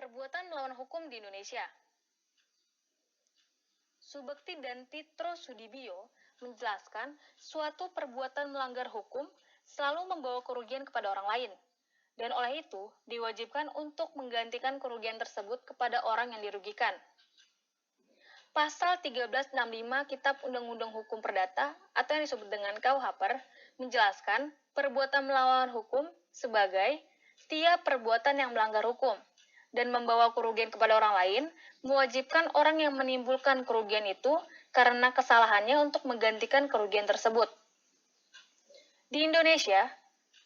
Perbuatan melawan hukum di Indonesia. Subekti dan Titro Sudibyo menjelaskan suatu perbuatan melanggar hukum selalu membawa kerugian kepada orang lain, dan oleh itu diwajibkan untuk menggantikan kerugian tersebut kepada orang yang dirugikan. Pasal 1365 Kitab Undang-Undang Hukum Perdata atau yang disebut dengan KUHP menjelaskan perbuatan melawan hukum sebagai setiap perbuatan yang melanggar hukum dan membawa kerugian kepada orang lain, mewajibkan orang yang menimbulkan kerugian itu karena kesalahannya untuk menggantikan kerugian tersebut. Di Indonesia,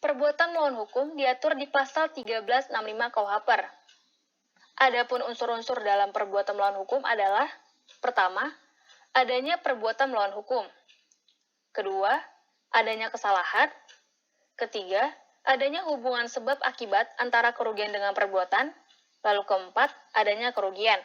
perbuatan melawan hukum diatur di pasal 1365 KUHP. Adapun unsur-unsur dalam perbuatan melawan hukum adalah: pertama, adanya perbuatan melawan hukum. Kedua, adanya kesalahan. Ketiga, adanya hubungan sebab akibat antara kerugian dengan perbuatan. Lalu keempat, adanya kerugian.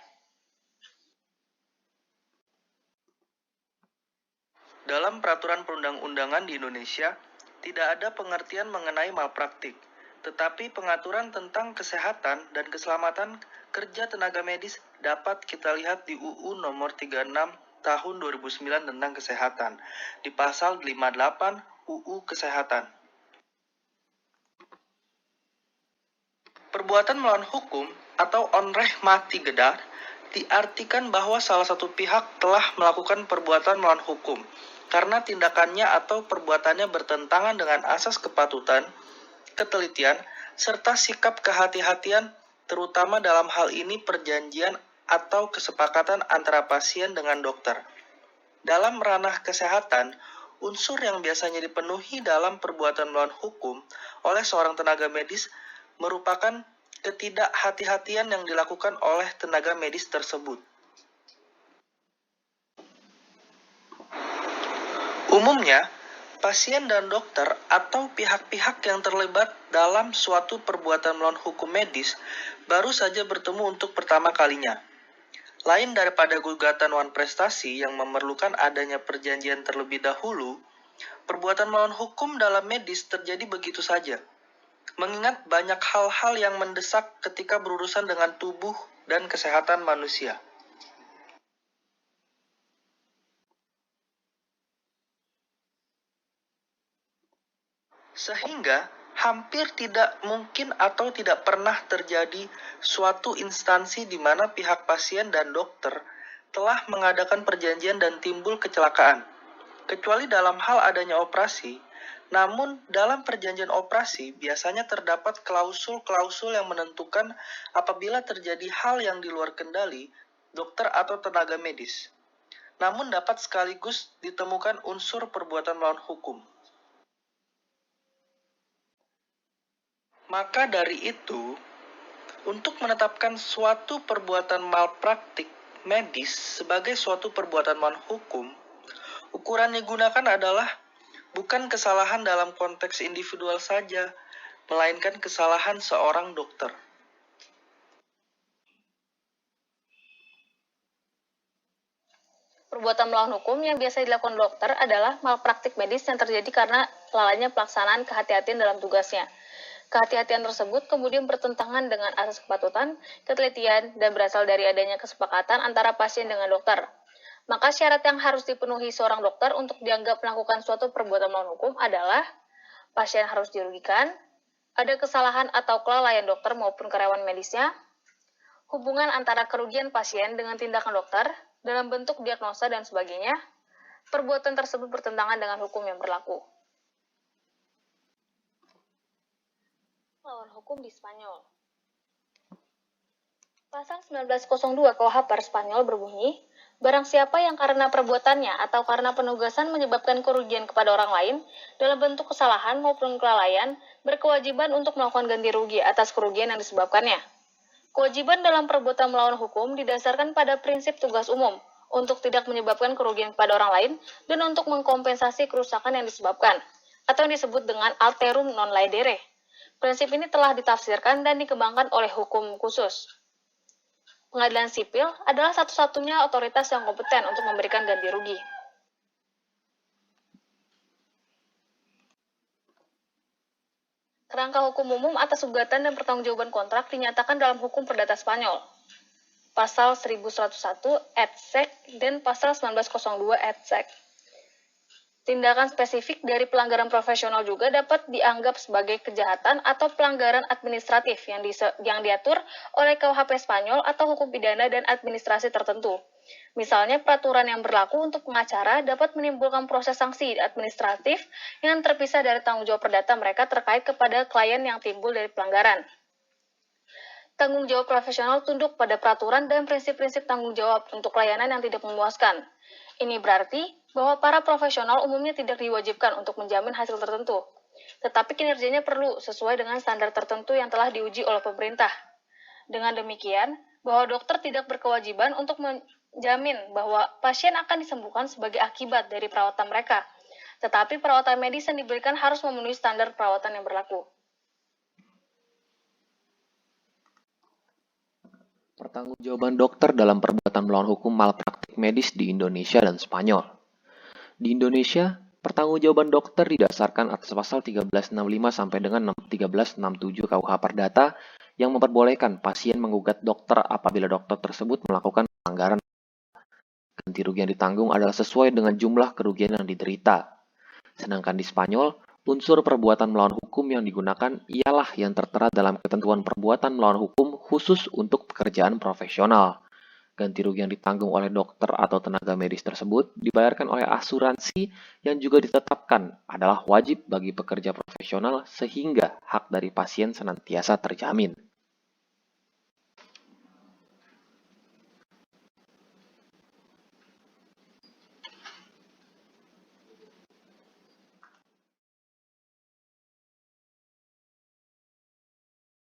Dalam peraturan perundang-undangan di Indonesia, tidak ada pengertian mengenai malpraktik, tetapi pengaturan tentang kesehatan dan keselamatan kerja tenaga medis dapat kita lihat di UU nomor 36 tahun 2009 tentang kesehatan, di pasal 58 UU Kesehatan. Perbuatan melawan hukum atau onreh mati gedar diartikan bahwa salah satu pihak telah melakukan perbuatan melawan hukum karena tindakannya atau perbuatannya bertentangan dengan asas kepatutan, ketelitian, serta sikap kehati-hatian, terutama dalam hal ini perjanjian atau kesepakatan antara pasien dengan dokter. Dalam ranah kesehatan, unsur yang biasanya dipenuhi dalam perbuatan melawan hukum oleh seorang tenaga medis merupakan ketidakhati-hatian yang dilakukan oleh tenaga medis tersebut. Umumnya, pasien dan dokter atau pihak-pihak yang terlibat dalam suatu perbuatan melawan hukum medis baru saja bertemu untuk pertama kalinya. Lain daripada gugatan wan prestasi yang memerlukan adanya perjanjian terlebih dahulu, perbuatan melawan hukum dalam medis terjadi begitu saja. Mengingat banyak hal-hal yang mendesak ketika berurusan dengan tubuh dan kesehatan manusia. Sehingga hampir tidak mungkin atau tidak pernah terjadi suatu instansi di mana pihak pasien dan dokter telah mengadakan perjanjian dan timbul kecelakaan, kecuali dalam hal adanya operasi. Namun, dalam perjanjian operasi biasanya terdapat klausul-klausul yang menentukan apabila terjadi hal yang di luar kendali dokter atau tenaga medis. Namun dapat sekaligus ditemukan unsur perbuatan melawan hukum. Maka dari itu, untuk menetapkan suatu perbuatan malpraktik medis sebagai suatu perbuatan melawan hukum, ukuran yang digunakan adalah bukan kesalahan dalam konteks individual saja, melainkan kesalahan seorang dokter. Perbuatan melawan hukum yang biasa dilakukan dokter adalah malpraktik medis yang terjadi karena lalainya pelaksanaan kehati-hatian dalam tugasnya. Kehati-hatian tersebut kemudian bertentangan dengan asas kepatutan, ketelitian, dan berasal dari adanya kesepakatan antara pasien dengan dokter. Maka syarat yang harus dipenuhi seorang dokter untuk dianggap melakukan suatu perbuatan melawan hukum adalah pasien harus dirugikan, ada kesalahan atau kelalaian dokter maupun karyawan medisnya, hubungan antara kerugian pasien dengan tindakan dokter dalam bentuk diagnosa dan sebagainya, perbuatan tersebut bertentangan dengan hukum yang berlaku. Melawan hukum di Spanyol. Pasal 1902 KUHP Spanyol berbunyi, barang siapa yang karena perbuatannya atau karena penugasan menyebabkan kerugian kepada orang lain dalam bentuk kesalahan maupun kelalaian berkewajiban untuk melakukan ganti rugi atas kerugian yang disebabkannya. Kewajiban dalam perbuatan melawan hukum didasarkan pada prinsip tugas umum untuk tidak menyebabkan kerugian kepada orang lain dan untuk mengkompensasi kerusakan yang disebabkan, atau yang disebut dengan alterum non laedere. Prinsip ini telah ditafsirkan dan dikembangkan oleh hukum khusus. Pengadilan sipil adalah satu-satunya otoritas yang kompeten untuk memberikan ganti rugi. Kerangka hukum umum atas gugatan dan pertanggungjawaban kontrak dinyatakan dalam hukum perdata Spanyol. Pasal 1101 et sec dan pasal 1902 et sec. Tindakan spesifik dari pelanggaran profesional juga dapat dianggap sebagai kejahatan atau pelanggaran administratif yang diatur oleh KUHP Spanyol atau hukum pidana dan administrasi tertentu. Misalnya, peraturan yang berlaku untuk pengacara dapat menimbulkan proses sanksi administratif yang terpisah dari tanggung jawab perdata mereka terkait kepada klien yang timbul dari pelanggaran. Tanggung jawab profesional tunduk pada peraturan dan prinsip-prinsip tanggung jawab untuk layanan yang tidak memuaskan. Ini berarti bahwa para profesional umumnya tidak diwajibkan untuk menjamin hasil tertentu, tetapi kinerjanya perlu sesuai dengan standar tertentu yang telah diuji oleh pemerintah. Dengan demikian, bahwa dokter tidak berkewajiban untuk menjamin bahwa pasien akan disembuhkan sebagai akibat dari perawatan mereka, tetapi perawatan medis yang diberikan harus memenuhi standar perawatan yang berlaku. Pertanggungjawaban dokter dalam perbuatan melawan hukum malpraktik medis di Indonesia dan Spanyol. Di Indonesia, pertanggungjawaban dokter didasarkan atas pasal 1365 sampai dengan 1367 KUH Perdata yang memperbolehkan pasien menggugat dokter apabila dokter tersebut melakukan pelanggaran. Ganti rugi yang ditanggung adalah sesuai dengan jumlah kerugian yang diderita. Sedangkan di Spanyol, unsur perbuatan melawan hukum yang digunakan ialah yang tertera dalam ketentuan perbuatan melawan hukum khusus untuk pekerjaan profesional. Ganti rugi yang ditanggung oleh dokter atau tenaga medis tersebut dibayarkan oleh asuransi yang juga ditetapkan adalah wajib bagi pekerja profesional sehingga hak dari pasien senantiasa terjamin.